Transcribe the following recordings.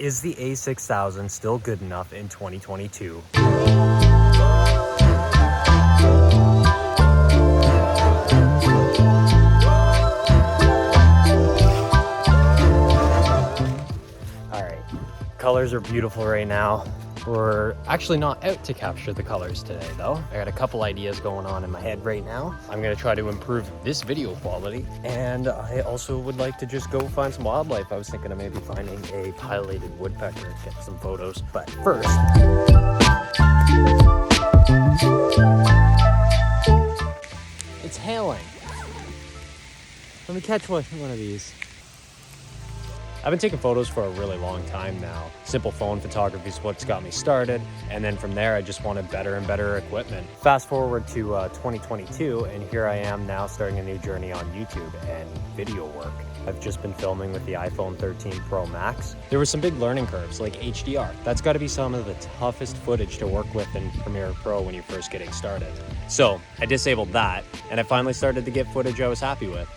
Is the A6000 still good enough in 2022? Colors are beautiful right now. We're actually not out to capture the colors today though. I got a couple ideas going on in my head right now. I'm gonna try to improve this video quality, and I also would like to just go find some wildlife. I was thinking of maybe finding a pileated woodpecker, get some photos. But first, it's hailing. Let me catch one of these. I've been taking photos for a really long time now. Simple phone photography is what's got me started, and then from there I just wanted better and better equipment. Fast forward to 2022, and here I am now starting a new journey on YouTube and video work. I've just been filming with the iPhone 13 Pro Max. There were some big learning curves, like HDR. That's got to be some of the toughest footage to work with in Premiere Pro when you're first getting started. So I disabled that, and I finally started to get footage I was happy with.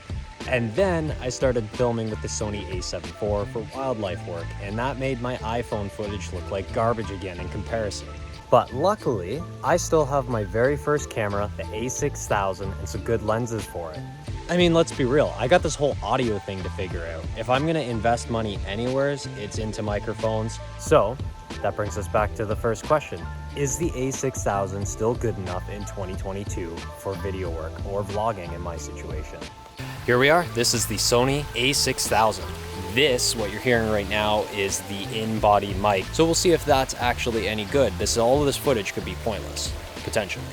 And then I started filming with the Sony a7 IV for wildlife work, and that made my iPhone footage look like garbage again in comparison. But luckily, I still have my very first camera, the a6000, and some good lenses for it. I mean, let's be real, I got this whole audio thing to figure out. If I'm gonna invest money anywheres, it's into microphones. So that brings us back to the first question. Is the a6000 still good enough in 2022 for video work or vlogging in my situation? Here we are. This is the Sony a6000. This, what you're hearing right now, is the in-body mic. So we'll see if that's actually any good. All of this footage could be pointless, potentially.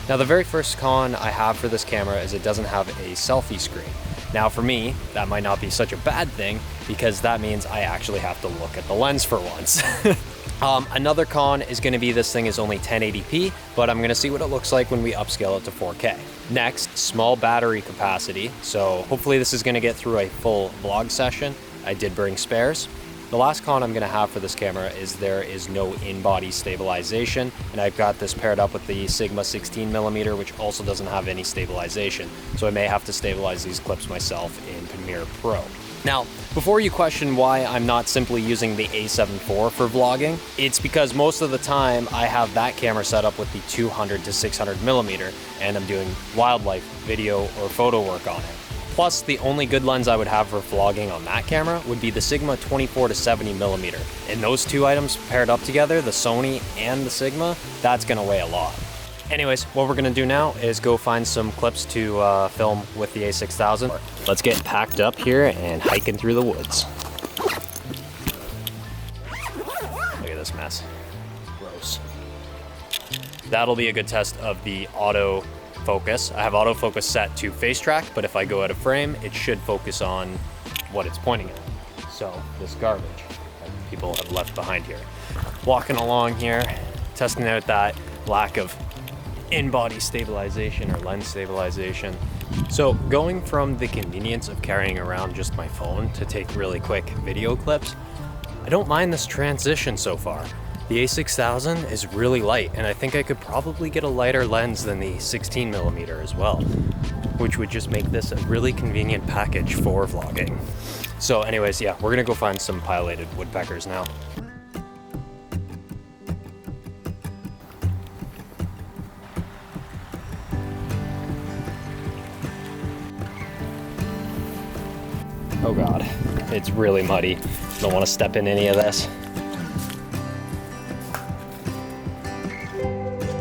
Now, the very first con I have for this camera is it doesn't have a selfie screen. Now, for me, that might not be such a bad thing because that means I actually have to look at the lens for once. Another con is going to be this thing is only 1080p, but I'm going to see what it looks like when we upscale it to 4K. Next, small battery capacity. So hopefully this is going to get through a full vlog session. I did bring spares. The last con I'm going to have for this camera is there is no in-body stabilization, and I've got this paired up with the Sigma 16mm, which also doesn't have any stabilization. So I may have to stabilize these clips myself in Premiere Pro. Now, before you question why I'm not simply using the a7 IV for vlogging, it's because most of the time I have that camera set up with the 200 to 600mm, and I'm doing wildlife video or photo work on it. Plus, the only good lens I would have for vlogging on that camera would be the Sigma 24 to 70mm. And those two items paired up together, the Sony and the Sigma, that's gonna weigh a lot. Anyways, what we're gonna do now is go find some clips to film with the a6000. Let's get packed up here and hiking through the woods. Look at this mess. Gross. That'll be a good test of the auto focus. I have autofocus set to face track, but if I go out of frame, it should focus on what it's pointing at. So this garbage that people have left behind here. Walking along here, testing out that lack of in-body stabilization or lens stabilization. So going from the convenience of carrying around just my phone to take really quick video clips, I don't mind this transition so far. The a6000 is really light, and I think I could probably get a lighter lens than the 16mm as well, which would just make this a really convenient package for vlogging. So anyways, yeah, we're gonna go find some pileated woodpeckers now. Oh God, it's really muddy. Don't want to step in any of this.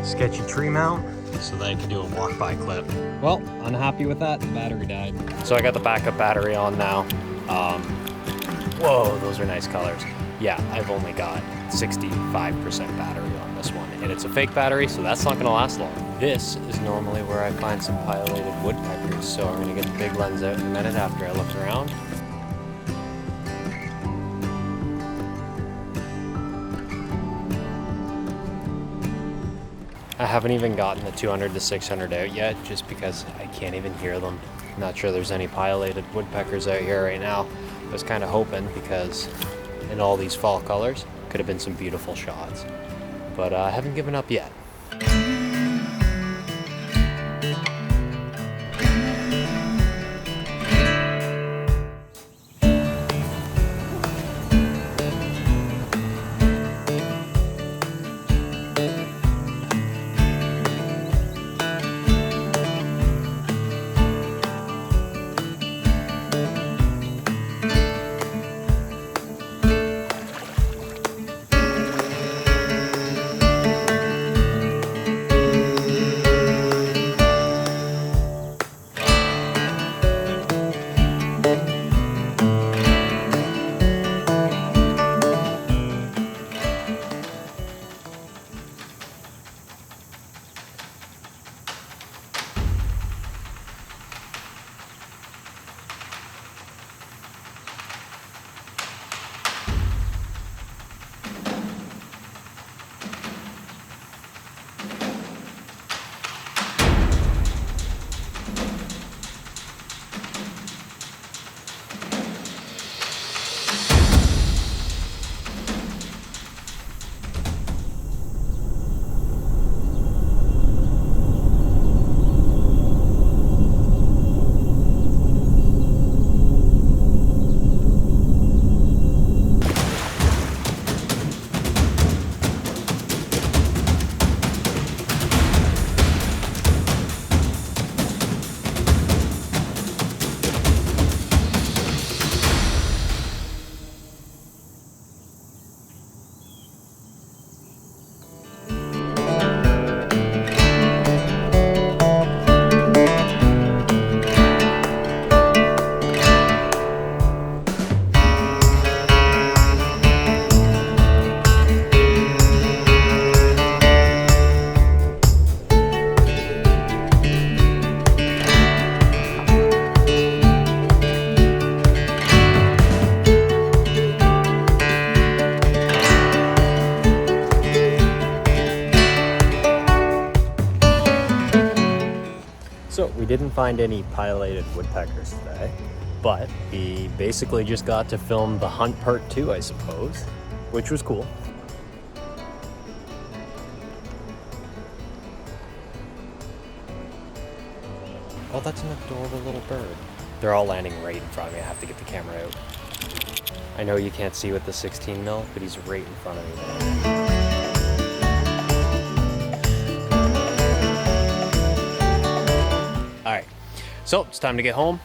Sketchy tree mount so that I can do a walk-by clip. Well, unhappy with that, the battery died. So I got the backup battery on now. Whoa, those are nice colors. Yeah, I've only got 65% battery on this one, and it's a fake battery, so that's not gonna last long. This is normally where I find some pileated woodpeckers, so I'm gonna get the big lens out in a minute after I look around. I haven't even gotten the 200 to 600 out yet, just because I can't even hear them. I'm not sure there's any pileated woodpeckers out here right now. I was kind of hoping, because in all these fall colors, could have been some beautiful shots. But I haven't given up yet. didn't find any pileated woodpeckers today, but we basically just got to film the hunt part 2, I suppose, which was cool. Oh, that's an adorable little bird. They're all landing right in front of me. I have to get the camera out. I know you can't see with the 16 mil, but he's right in front of me there. All right, so it's time to get home,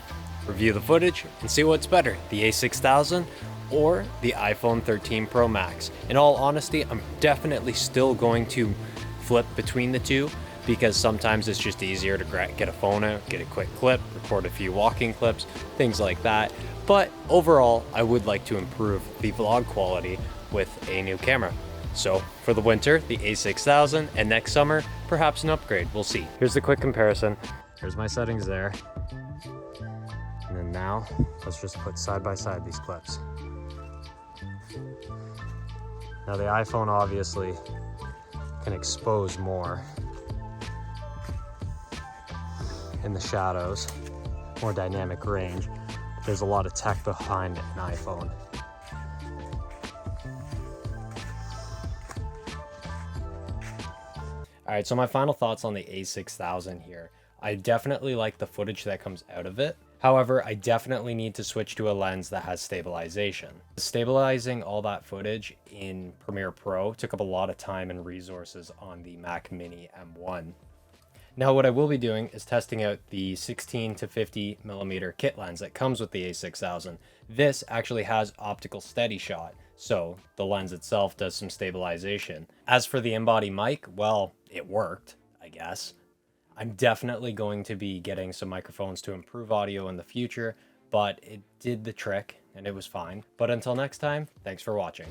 review the footage, and see what's better, the A6000 or the iPhone 13 Pro Max. In all honesty, I'm definitely still going to flip between the two, because sometimes it's just easier to get a phone out, get a quick clip, record a few walking clips, things like that. But overall, I would like to improve the vlog quality with a new camera. So for the winter, the A6000, and next summer, perhaps an upgrade, we'll see. Here's the quick comparison. Here's my settings there. And then now, let's just put side by side these clips. Now the iPhone obviously can expose more in the shadows, more dynamic range. There's a lot of tech behind an iPhone. All right, so my final thoughts on the A6000 here. I definitely like the footage that comes out of it. However, I definitely need to switch to a lens that has stabilization. Stabilizing all that footage in Premiere Pro took up a lot of time and resources on the Mac Mini M1. Now what I will be doing is testing out the 16 to 50 millimeter kit lens that comes with the A6000. This actually has optical steady shot, so the lens itself does some stabilization. As for the in-body mic, well, it worked, I guess. I'm definitely going to be getting some microphones to improve audio in the future, but it did the trick and it was fine. But until next time, thanks for watching.